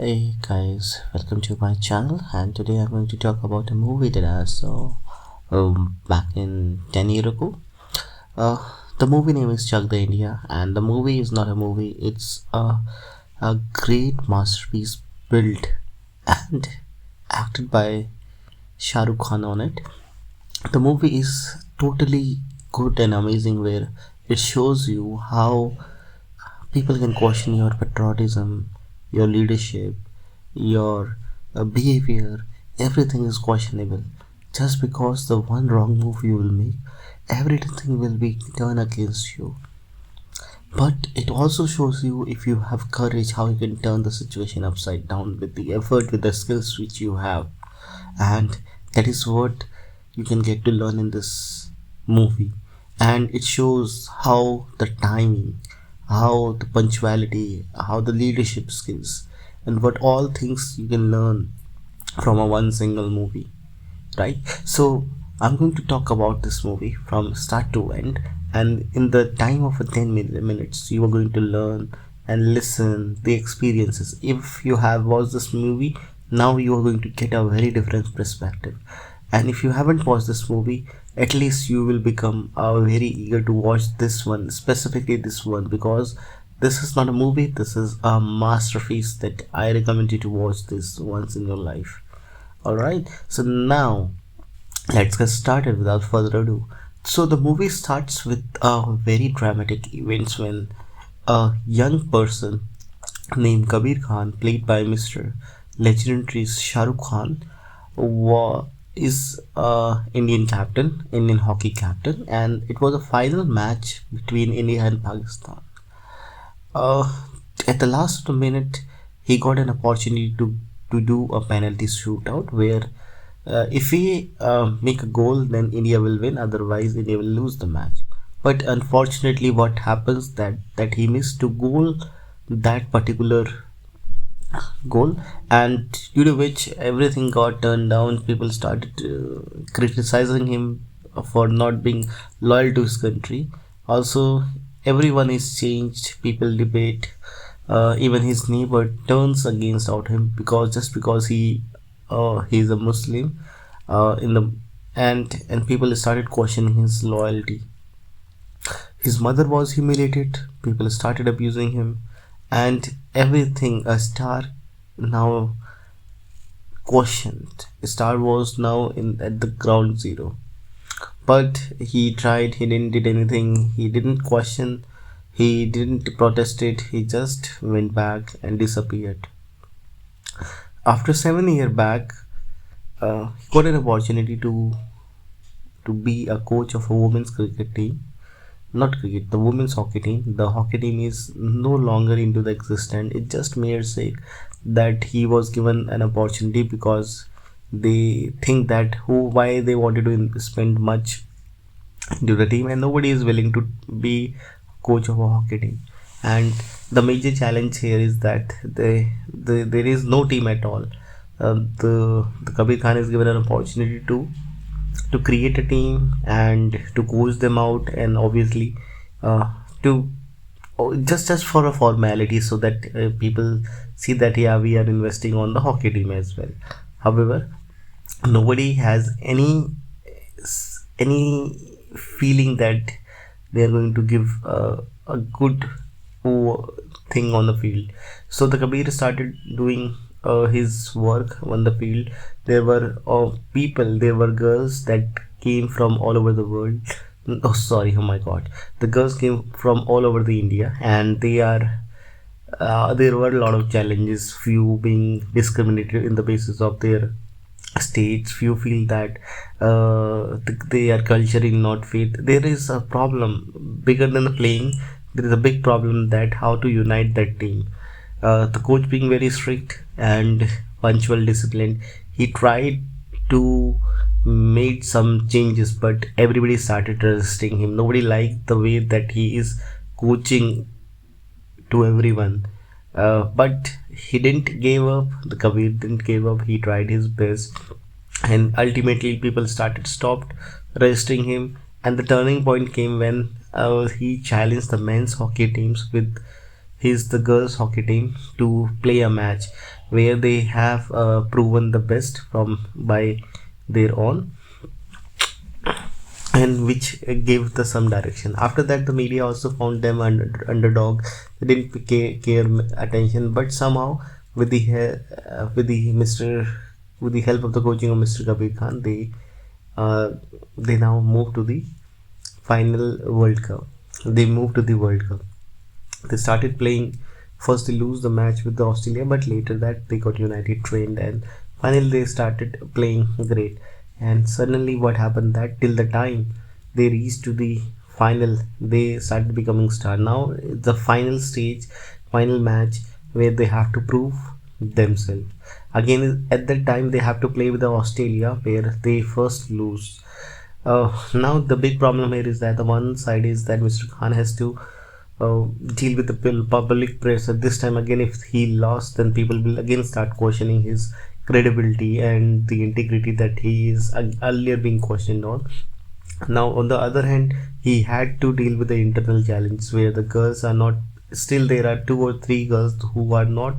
Hey guys, welcome to my channel, and today I'm going to talk about a movie that I saw back in 10 years ago. Uh, the movie name is Chak the India, and the movie is not a movie, it's a great masterpiece built and acted by Shah Rukh Khan on it. The movie is totally good and amazing, where it shows you how people can question your patriotism, your leadership, your behavior. Everything is questionable. Just because the one wrong move you will make, everything will be turned against you. But it also shows you, if you have courage, how you can turn the situation upside down with the effort, with the skills which you have. And that is what you can get to learn in this movie. And it shows how the timing, how the punctuality, how the leadership skills, and what all things you can learn from a one single movie, right? So I'm going to talk about this movie from start to end, and in the time of a 10 minutes you are going to learn and listen the experiences. If you have watched this movie, now you are going to get a very different perspective. And if you haven't watched this movie, at least you will become very eager to watch this one, specifically this one, because this is not a movie, this is a masterpiece that I recommend you to watch this once in your life. Alright, so now let's get started without further ado. So the movie starts with a very dramatic events when a young person named Kabir Khan, played by Mr. legendary Shah Rukh Khan, is a Indian hockey captain, and it was a final match between India and Pakistan. Uh, at the last minute, he got an opportunity to do a penalty shootout where if he make a goal, then India will win. Otherwise, India will lose the match. But unfortunately, what happens that he missed to goal that particular goal, and due to which everything got turned down. People started criticizing him for not being loyal to his country. Also, everyone is changed. People debate. Even his neighbor turns against out him because just because he is a Muslim. In the and people started questioning his loyalty. His mother was humiliated. People started abusing him, and everything. A star now questioned. Star was now in at the ground zero. But he tried. He didn't did anything. He didn't question. He didn't protest it. He just went back and disappeared. After 7 years back, he got an opportunity to be a coach of a women's cricket team. Not cricket, the women's hockey team. The hockey team is no longer into the existence. It just mere sake that he was given an opportunity because they think that who why they wanted to spend much into the team, and nobody is willing to be coach of a hockey team. And the major challenge here is that there is no team at all. The Kabir Khan is given an opportunity to create a team and to coach them out, and obviously to just for a formality, so that people see that yeah, we are investing on the hockey team as well. However, nobody has any feeling that they are going to give a good thing on the field. So the Kabir started doing his work on the field. There were there were girls that came from all over the world. Oh, sorry, oh my god. The girls came from all over the India, and there were a lot of challenges, few being discriminated in the basis of their states. Few feel that they are culturally not fit. There is a problem bigger than the playing. There is a big problem that how to unite that team. The coach being very strict and punctual, disciplined, he tried to made some changes, but everybody started resisting him. Nobody liked the way that he is coaching to everyone. But he didn't give up. The Kabir didn't give up. He tried his best, and ultimately people stopped resisting him. And the turning point came when he challenged the men's hockey teams with he's the girls hockey team to play a match where they have proven the best from by their own, and which gave the some direction. After that, the media also found them underdog. They didn't care attention, but somehow with the with the Mr. with the help of the coaching of Mr. Kabir Khan, uh, they now move to the final World Cup. They moved to the World Cup. They started playing. First, they lose the match with the Australia, but later that they got United trained, and finally they started playing great. And suddenly, what happened that till the time they reached to the final, they started becoming star. Now the final stage, final match where they have to prove themselves. Again, at that time they have to play with the Australia, where they first lose. Now the big problem here is that the one side is that Mr. Khan has to deal with the public pressure. This time again, if he lost, then people will again start questioning his credibility and the integrity that he is earlier being questioned on. Now, on the other hand, he had to deal with the internal challenge where the girls are not, still there are two or three girls who are not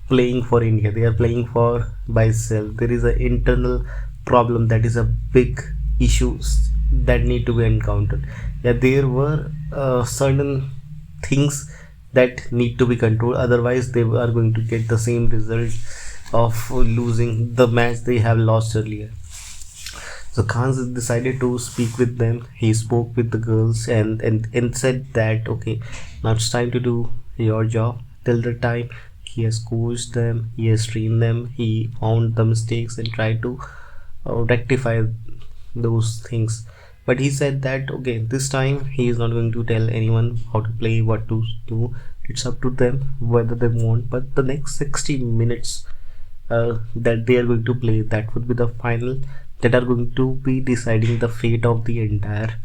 playing for India. They are playing for by self. There is an internal problem that is a big issues that need to be encountered. Yeah, there were certain things that need to be controlled. Otherwise, they are going to get the same result of losing the match they have lost earlier. So Khan decided to speak with them. He spoke with the girls and said that okay, now it's time to do your job. Till the time he has coached them, he has trained them, he found the mistakes and tried to rectify those things. But he said that okay, this time he is not going to tell anyone how to play, what to do. It's up to them whether they want. But the next 60 minutes that they are going to play, that would be the final, that are going to be deciding the fate of the entire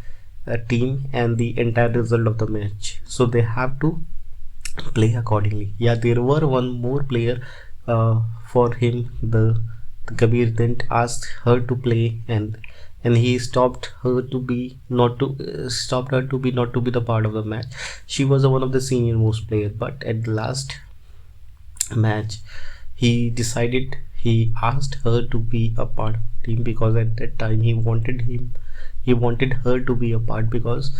team and the entire result of the match. So they have to play accordingly. Yeah, there were one more player for him. The Kabir then asked her to play, and he stopped her to be not to stopped her to be not to be the part of the match. She was one of the senior most players, but at the last match he asked her to be a part of the team because at that time he wanted her to be a part because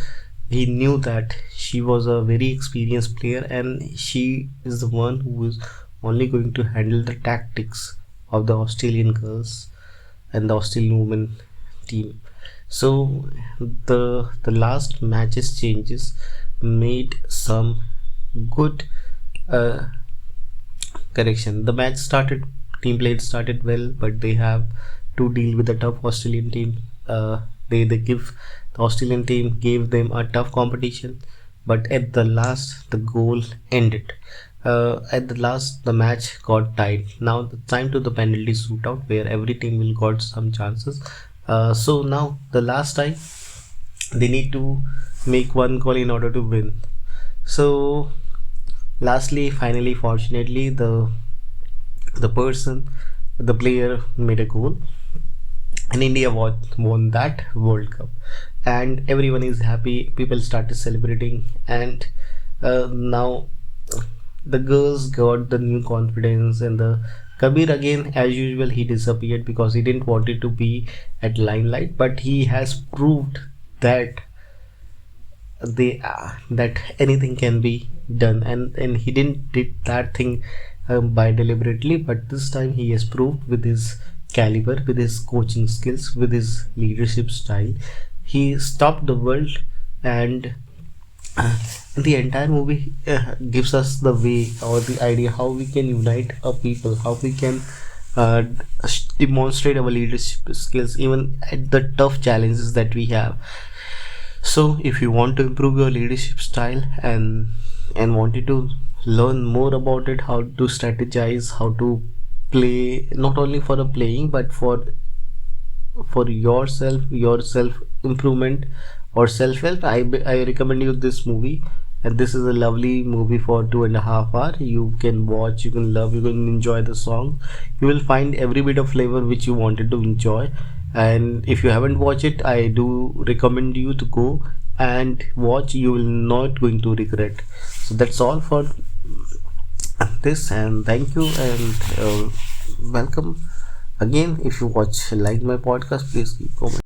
he knew that she was a very experienced player and she is the one who is only going to handle the tactics of the Australian girls and the Australian women team. So the last matches changes made some good uh, correction. The match started, team played started well, but they have to deal with a tough Australian team. They give the Australian team gave them a tough competition, but at the last the goal ended. At the last the match got tied. Now the time to the penalty shootout where every team will got some chances. So now the last time they need to make one goal in order to win. So lastly, finally, fortunately, the person, the player made a goal, and India won that World Cup, and everyone is happy. People started celebrating, and now the girls got the new confidence, and the Kabir again, as usual, he disappeared because he didn't want it to be at limelight, but he has proved that that anything can be done, and he didn't did that thing by deliberately, but this time he has proved with his caliber, with his coaching skills, with his leadership style. He stopped the world, and the entire movie gives us the way or the idea how we can unite a people, how we can uh, demonstrate our leadership skills even at the tough challenges that we have. So if you want to improve your leadership style and wanted to learn more about it, how to strategize, how to play not only for the playing but for yourself improvement or self help, I recommend you this movie. And this is a lovely movie for 2.5 hours. You can watch, you can love, you can enjoy the song. You will find every bit of flavor which you wanted to enjoy. And if you haven't watched it, I do recommend you to go and watch. You will not going to regret. So that's all for this, and thank you, and welcome again. If you watch like my podcast, please keep comment.